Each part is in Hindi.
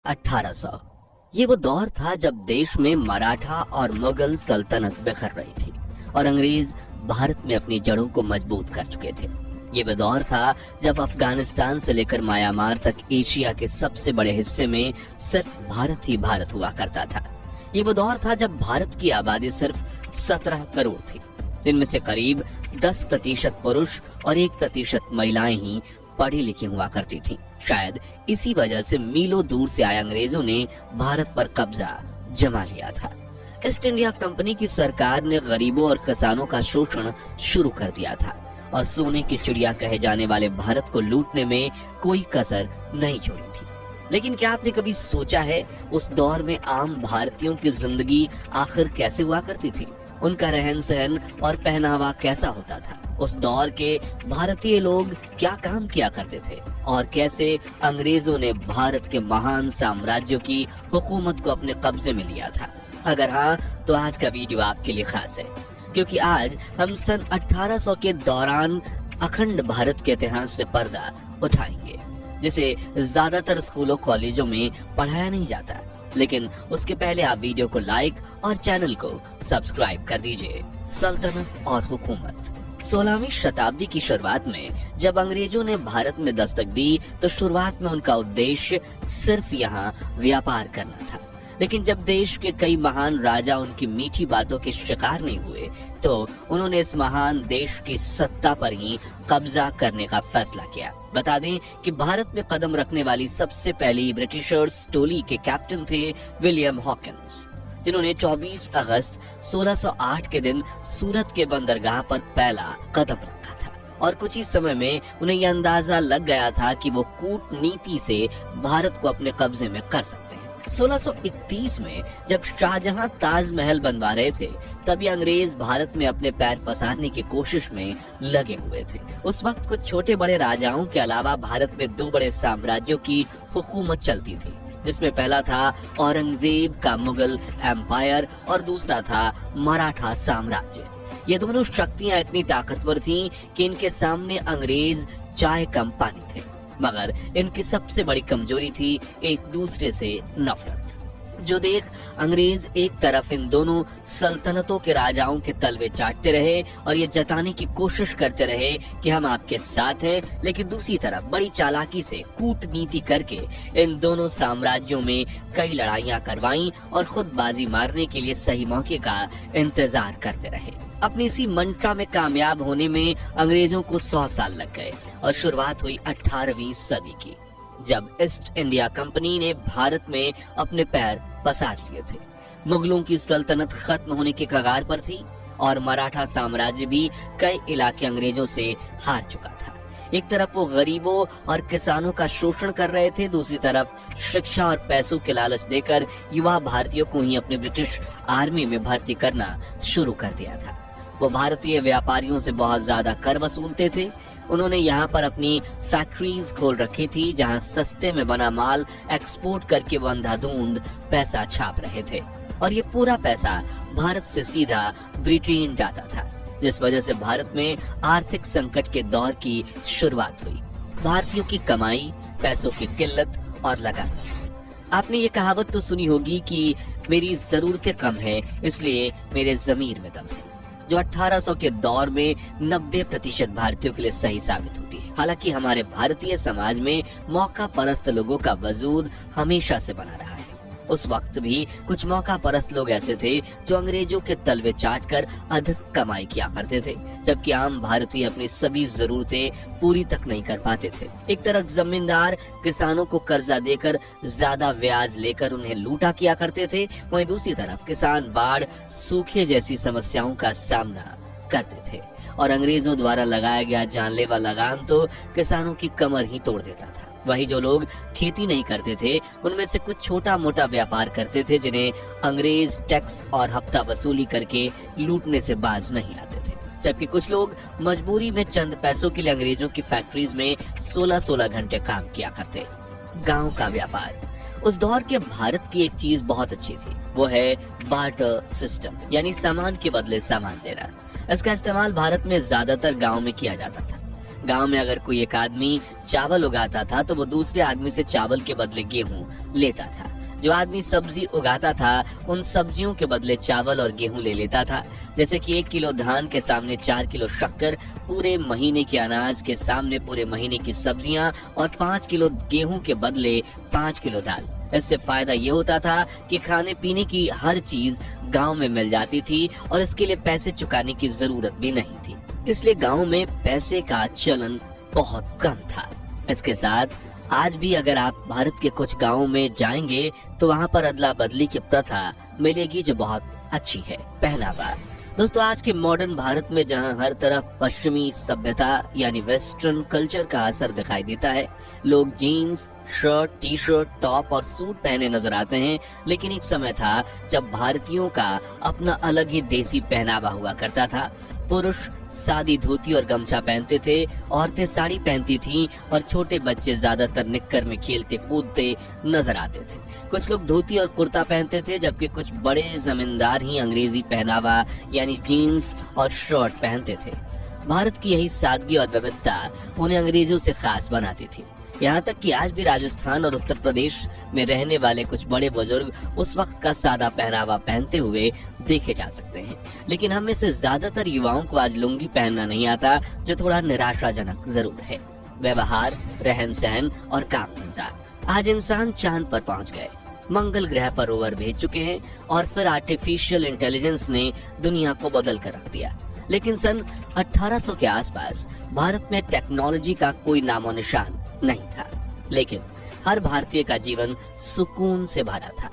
1800 ये वो दौर था जब देश में मराठा और मुगल सल्तनत बिखर रही थी और अंग्रेज भारत में अपनी जड़ों को मजबूत कर चुके थे। ये वो दौर था जब अफगानिस्तान से लेकर म्यांमार तक एशिया के सबसे बड़े हिस्से में सिर्फ भारत ही भारत हुआ करता था। ये वो दौर था जब भारत की आबादी सिर्फ 17 करोड़ थी, जिनमें से करीब 10% पुरुष और 1% महिलाएं ही पढ़ी लिखी हुआ करती थीं। शायद इसी वजह से मीलों दूर से आए अंग्रेजों ने भारत पर कब्जा जमा लिया था। ईस्ट इंडिया कंपनी की सरकार ने गरीबों और किसानों का शोषण शुरू कर दिया था और सोने की चिड़िया कहे जाने वाले भारत को लूटने में कोई कसर नहीं छोड़ी थी। लेकिन क्या आपने कभी सोचा है उस दौर में आम भारतीयों की जिंदगी आखिर कैसे हुआ करती थी? उनका रहन सहन और पहनावा कैसा होता था? उस दौर के भारतीय लोग क्या काम किया करते थे और कैसे अंग्रेजों ने भारत के महान साम्राज्यों की हुकूमत को अपने कब्जे में लिया था? अगर हाँ, तो आज का वीडियो आपके लिए खास है, क्योंकि आज हम सन 1800 के दौरान अखंड भारत के इतिहास से पर्दा उठाएंगे, जिसे ज्यादातर स्कूलों कॉलेजों में पढ़ाया नहीं जाता। लेकिन उसके पहले आप वीडियो को लाइक और चैनल को सब्सक्राइब कर दीजिए। सल्तनत और हुकूमत। 16वीं शताब्दी की शुरुआत में जब अंग्रेजों ने भारत में दस्तक दी तो शुरुआत में उनका उद्देश्य सिर्फ यहाँ व्यापार करना था। लेकिन जब देश के कई महान राजा उनकी मीठी बातों के शिकार नहीं हुए तो उन्होंने इस महान देश की सत्ता पर ही कब्जा करने का फैसला किया। बता दें कि भारत में कदम रखने वाली सबसे पहली ब्रिटिशर्स टोली के कैप्टन थे विलियम हॉकिंस, जिन्होंने 24 अगस्त 1608 के दिन सूरत के बंदरगाह पर पहला कदम रखा था और कुछ ही समय में उन्हें यह अंदाजा लग गया था कि वो कूटनीति से भारत को अपने कब्जे में कर सकते हैं। 1631 में जब शाहजहां ताजमहल बनवा रहे थे तभी अंग्रेज भारत में अपने पैर पसारने की कोशिश में लगे हुए थे। उस वक्त कुछ छोटे बड़े राजाओं के अलावा भारत में 2 बड़े साम्राज्यों की हुकूमत चलती थी, जिसमें पहला था औरंगजेब का मुगल एम्पायर और दूसरा था मराठा साम्राज्य। ये दोनों शक्तियां इतनी ताकतवर थीं कि इनके सामने अंग्रेज चाय कम पानी थे, मगर इनकी सबसे बड़ी कमजोरी थी एक दूसरे से नफरत। जो देख अंग्रेज एक तरफ इन दोनों सल्तनतों के राजाओं के तलवे चाटते रहे और ये जताने की कोशिश करते रहे कि हम आपके साथ हैं, लेकिन दूसरी तरफ बड़ी चालाकी से कूटनीति करके इन दोनों साम्राज्यों में कई लड़ाइयां करवाईं और खुद बाजी मारने के लिए सही मौके का इंतजार करते रहे। अपनी इसी मंशा में कामयाब होने में अंग्रेजों को 100 साल लग गए और शुरुआत हुई 18वीं सदी की, जब ईस्ट इंडिया कंपनी ने भारत में अपने पैर पसार लिए थे। मुगलों की सल्तनत खत्म होने के कगार पर थी और मराठा साम्राज्य भी कई इलाके अंग्रेजों से हार चुका था। एक तरफ वो गरीबों और किसानों का शोषण कर रहे थे, दूसरी तरफ शिक्षा और पैसों के लालच देकर युवा भारतीयों को ही अपने ब्रिटिश आर्मी में भर्ती करना शुरू कर दिया था। वो भारतीय व्यापारियों से बहुत ज्यादा कर वसूलते थे। उन्होंने यहाँ पर अपनी फैक्ट्रीज खोल रखी थी, जहाँ सस्ते में बना माल एक्सपोर्ट करके वो अंधाधुंध पैसा छाप रहे थे और ये पूरा पैसा भारत से सीधा ब्रिटेन जाता था, जिस वजह से भारत में आर्थिक संकट के दौर की शुरुआत हुई। भारतीयों की कमाई, पैसों की किल्लत और लगान। आपने ये कहावत तो सुनी होगी कि मेरी जरूरतें कम है इसलिए मेरे जमीर में दम है, जो 1800 के दौर में 90% भारतीयों के लिए सही साबित होती है। हालांकि हमारे भारतीय समाज में मौका परस्त लोगों का वजूद हमेशा से बना रहा है। उस वक्त भी कुछ मौका परस्त लोग ऐसे थे जो अंग्रेजों के तलवे चाटकर अधिक कमाई किया करते थे, जबकि आम भारतीय अपनी सभी जरूरतें पूरी तक नहीं कर पाते थे। एक तरफ जमींदार किसानों को कर्जा देकर ज्यादा ब्याज लेकर उन्हें लूटा किया करते थे, वहीं दूसरी तरफ किसान बाढ़, सूखे जैसी समस्याओं का सामना करते थे और अंग्रेजों द्वारा लगाया गया जानलेवा लगान तो किसानों की कमर ही तोड़ देता था। वही जो लोग खेती नहीं करते थे उनमें से कुछ छोटा मोटा व्यापार करते थे, जिन्हें अंग्रेज टैक्स और हफ्ता वसूली करके लूटने से बाज नहीं आते थे, जबकि कुछ लोग मजबूरी में चंद पैसों के लिए अंग्रेजों की फैक्ट्रीज में 16-16 घंटे काम किया करते। गांव का व्यापार। उस दौर के भारत की एक चीज बहुत अच्छी थी, वो है बार्टर सिस्टम, यानी सामान के बदले सामान देना। इसका इस्तेमाल भारत में ज्यादातर गाँव में किया जाता था। गांव में अगर कोई एक आदमी चावल उगाता था तो वो दूसरे आदमी से चावल के बदले गेहूं लेता था। जो आदमी सब्जी उगाता था उन सब्जियों के बदले चावल और गेहूं ले लेता था। जैसे कि 1 किलो धान के सामने 4 किलो शक्कर, पूरे महीने के अनाज के सामने पूरे महीने की सब्जियां और 5 किलो गेहूं के बदले 5 किलो दाल। इससे फायदा ये होता था कि खाने पीने की हर चीज गांव में मिल जाती थी और इसके लिए पैसे चुकाने की जरूरत भी नहीं थी। इसलिए गांव में पैसे का चलन बहुत कम था। इसके साथ आज भी अगर आप भारत के कुछ गांवों में जाएंगे तो वहां पर अदला बदली की प्रथा मिलेगी जो बहुत अच्छी है। पहनावा दोस्तों, आज के मॉडर्न भारत में जहां हर तरफ पश्चिमी सभ्यता यानी वेस्टर्न कल्चर का असर दिखाई देता है, लोग jeans, shirt, T shirt, top और सूट पहने नजर आते हैं, लेकिन एक समय था जब भारतीयों का अपना अलग ही देसी पहनावा हुआ करता था। पुरुष सादी धोती और गमछा पहनते थे, औरतें साड़ी पहनती थीं और छोटे बच्चे ज्यादातर निक्कर में खेलते कूदते नजर आते थे। कुछ लोग धोती और कुर्ता पहनते थे, जबकि कुछ बड़े जमींदार ही अंग्रेजी पहनावा यानी जीन्स और शर्ट पहनते थे। भारत की यही सादगी और विविधता उन्हें अंग्रेजों से खास बनाती थी। यहाँ तक कि आज भी राजस्थान और उत्तर प्रदेश में रहने वाले कुछ बड़े बुजुर्ग उस वक्त का सादा पहनावा पहनते हुए देखे जा सकते हैं। लेकिन हम में से ज्यादातर युवाओं को आज लुंगी पहनना नहीं आता, जो थोड़ा निराशाजनक जरूर है। व्यवहार, रहन सहन और काम धंधा। आज इंसान चांद पर पहुंच गए, मंगल ग्रह पर रोवर भेज चुके हैं और फिर आर्टिफिशियल इंटेलिजेंस ने दुनिया को बदल कर रख दिया। लेकिन सन 1800 के आसपास भारत में टेक्नोलॉजी का कोई नामो निशान नहीं था, लेकिन हर भारतीय का जीवन सुकून से भरा था।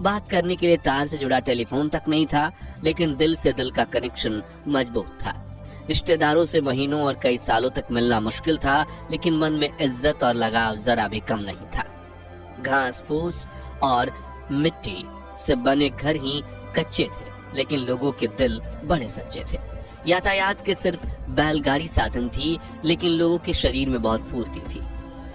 बात करने के लिए तार से जुड़ा टेलीफोन तक नहीं था, लेकिन दिल से दिल का कनेक्शन मजबूत था। रिश्तेदारों से महीनों और कई सालों तक मिलना मुश्किल था, लेकिन मन में इज्जत और लगाव जरा भी कम नहीं था। घास फूस और मिट्टी से बने घर ही कच्चे थे, लेकिन लोगों के दिल बड़े सच्चे थे। यातायात के सिर्फ बैलगाड़ी साधन थी, लेकिन लोगों के शरीर में बहुत फुर्ती थी।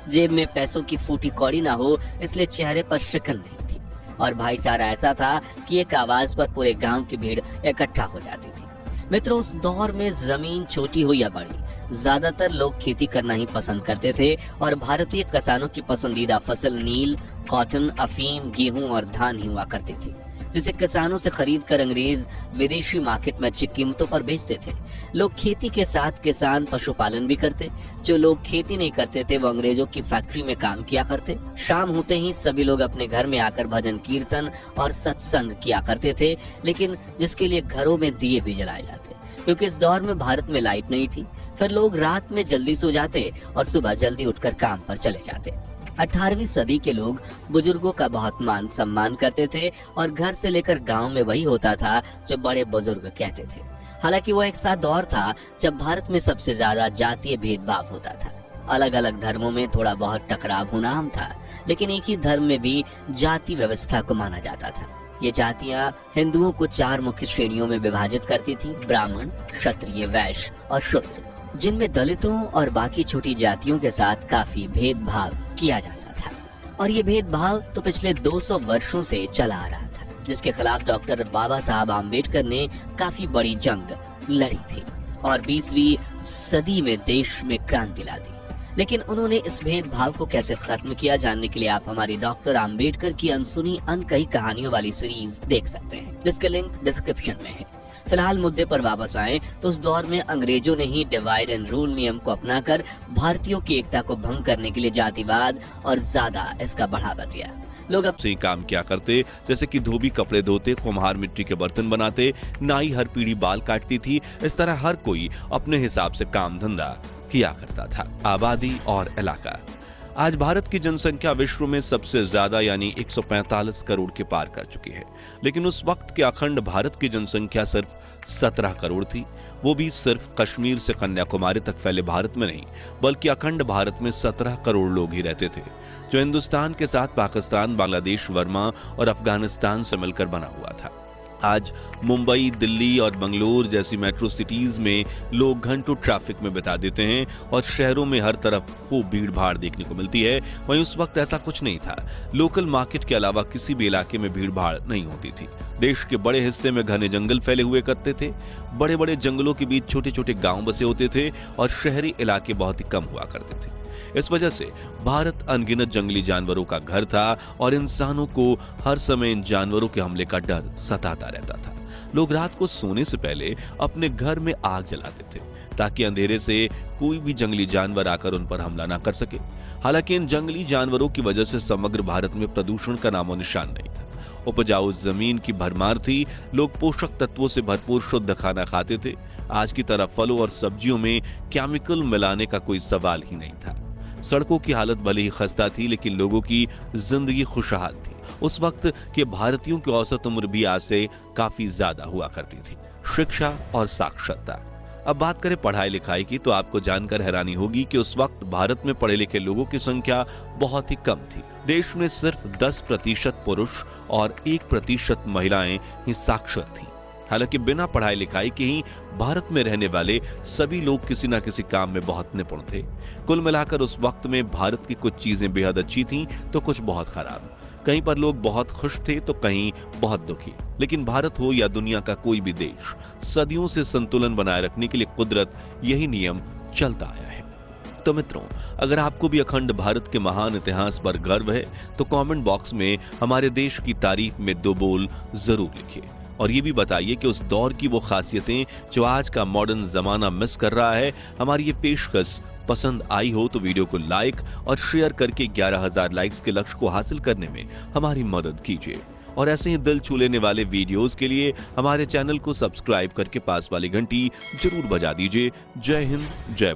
जेब में पैसों की फूटी कौड़ी ना हो, इसलिए चेहरे पर शिकन नहीं थी। और भाईचारा ऐसा था कि एक आवाज पर पूरे गांव की भीड़ इकट्ठा हो जाती थी। मित्रों, उस दौर में जमीन छोटी हो या बड़ी, ज्यादातर लोग खेती करना ही पसंद करते थे और भारतीय किसानों की पसंदीदा फसल नील, कॉटन, अफीम, गेहूं और धान ही हुआ करती थी, जिसे किसानों से खरीद कर अंग्रेज विदेशी मार्केट में अच्छी कीमतों पर बेचते थे। लोग खेती के साथ किसान पशुपालन भी करते। जो लोग खेती नहीं करते थे वो अंग्रेजों की फैक्ट्री में काम किया करते। शाम होते ही सभी लोग अपने घर में आकर भजन कीर्तन और सत्संग किया करते थे, लेकिन जिसके लिए घरों में दिए भी जलाए जाते, क्योंकि इस दौर में भारत में लाइट नहीं थी। फिर लोग रात में जल्दी सो जाते और सुबह जल्दी उठकर काम पर चले जाते। 18वीं सदी के लोग बुजुर्गों का बहुत मान सम्मान करते थे और घर से लेकर गांव में वही होता था जो बड़े बुजुर्ग कहते थे। हालांकि वो एक सा दौर था जब भारत में सबसे ज्यादा जातीय भेदभाव होता था। अलग अलग धर्मों में थोड़ा बहुत टकराव होना आम था, लेकिन एक ही धर्म में भी जाति व्यवस्था को माना जाता था। ये जातियां हिंदुओं को 4 मुख्य श्रेणियों में विभाजित करती थी: ब्राह्मण, क्षत्रिय, वैश्य और शूद्र, जिनमें दलितों और बाकी छोटी जातियों के साथ काफी भेदभाव किया जाता था। और ये भेदभाव तो पिछले 200 वर्षों से चला आ रहा था, जिसके खिलाफ डॉक्टर बाबा साहब आम्बेडकर ने काफी बड़ी जंग लड़ी थी और 20वीं सदी में देश में क्रांति ला दी। लेकिन उन्होंने इस भेदभाव को कैसे खत्म किया, जानने के लिए आप हमारी डॉक्टर आम्बेडकर की अनसुनी अनकही कहानियों वाली सीरीज देख सकते हैं, जिसके लिंक डिस्क्रिप्शन में है। फिलहाल मुद्दे पर वापस आए तो उस दौर में अंग्रेजों ने ही डिवाइड एंड रूल नियम को अपनाकर भारतीयों की एकता को भंग करने के लिए जातिवाद और ज्यादा इसका बढ़ावा दिया। लोग अब से काम किया करते, जैसे कि धोबी कपड़े धोते, कुम्हार मिट्टी के बर्तन बनाते, नाई हर पीढ़ी बाल काटती थी। इस तरह हर कोई अपने हिसाब से काम धंधा किया करता था। आबादी और इलाका। आज भारत की जनसंख्या विश्व में सबसे ज्यादा यानी 145 करोड़ के पार कर चुकी है, लेकिन उस वक्त के अखंड भारत की जनसंख्या सिर्फ 17 करोड़ थी। वो भी सिर्फ कश्मीर से कन्याकुमारी तक फैले भारत में नहीं, बल्कि अखंड भारत में 17 करोड़ लोग ही रहते थे, जो हिंदुस्तान के साथ पाकिस्तान, बांग्लादेश, बर्मा और अफगानिस्तान से मिलकर बना हुआ था। आज मुंबई, दिल्ली और बंगलोर जैसी मेट्रो सिटीज में लोग घंटों ट्रैफिक में बिता देते हैं और शहरों में हर तरफ खूब भीड़ भाड़ देखने को मिलती है। वहीं उस वक्त ऐसा कुछ नहीं था। लोकल मार्केट के अलावा किसी भी इलाके में भीड़ भाड़ नहीं होती थी। देश के बड़े हिस्से में घने जंगल फैले हुए करते थे। बड़े बड़े जंगलों के बीच छोटे छोटे गांव बसे होते थे और शहरी इलाके बहुत ही कम हुआ करते थे। इस वजह से भारत अनगिनत जंगली जानवरों का घर था और इंसानों को हर समय इन जानवरों के हमले का डर सताता रहता था। लोग रात को सोने से पहले अपने घर में आग जलाते थे ताकि अंधेरे से कोई भी जंगली जानवर आकर उन पर हमला ना कर सके। हालांकि इन जंगली जानवरों की वजह से समग्र भारत में प्रदूषण का नामो निशान नहीं था। उपजाऊ जमीन की भरमार थी। लोग पोषक तत्वों से भरपूर शुद्ध खाना खाते थे। आज की तरह फलों और सब्जियों में केमिकल मिलाने का कोई सवाल ही नहीं था। सड़कों की हालत भले ही खस्ता थी, लेकिन लोगों की जिंदगी खुशहाल थी। उस वक्त के भारतीयों की औसत उम्र भी आज से काफी ज्यादा हुआ करती थी। शिक्षा और साक्षरता। अब बात करें पढ़ाई लिखाई की, तो आपको जानकर हैरानी होगी कि उस वक्त भारत में पढ़े लिखे लोगों की संख्या बहुत ही कम थी। देश में सिर्फ 10% पुरुष और 1% महिलाएं ही साक्षर थीं। हालांकि बिना पढ़ाई लिखाई के ही भारत में रहने वाले सभी लोग किसी न किसी काम में बहुत निपुण थे। कुल मिलाकर उस वक्त में भारत की कुछ चीजें बेहद अच्छी थीं तो कुछ बहुत खराब। कहीं पर लोग बहुत खुश थे तो कहीं बहुत दुखी। लेकिन भारत हो या दुनिया का कोई भी देश, सदियों से संतुलन बनाए रखने के लिए कुदरत यही नियम चलता आया है। तो मित्रों, अगर आपको भी अखंड भारत के महान इतिहास पर गर्व है तो कमेंट बॉक्स में हमारे देश की तारीफ में 2 बोल जरूर लिखिए और ये भी बताइए कि उस दौर की वो खासियतें जो आज का मॉडर्न जमाना मिस कर रहा है, हमारी ये पेशकश पसंद आई हो तो वीडियो को लाइक और शेयर करके 11,000 लाइक्स के लक्ष्य को हासिल करने में हमारी मदद कीजिए। और ऐसे ही दिल छू लेने वाले वीडियोस के लिए हमारे चैनल को सब्सक्राइब करके पास वाली घंटी जरूर बजा दीजिए। जय हिंद, जय भारत।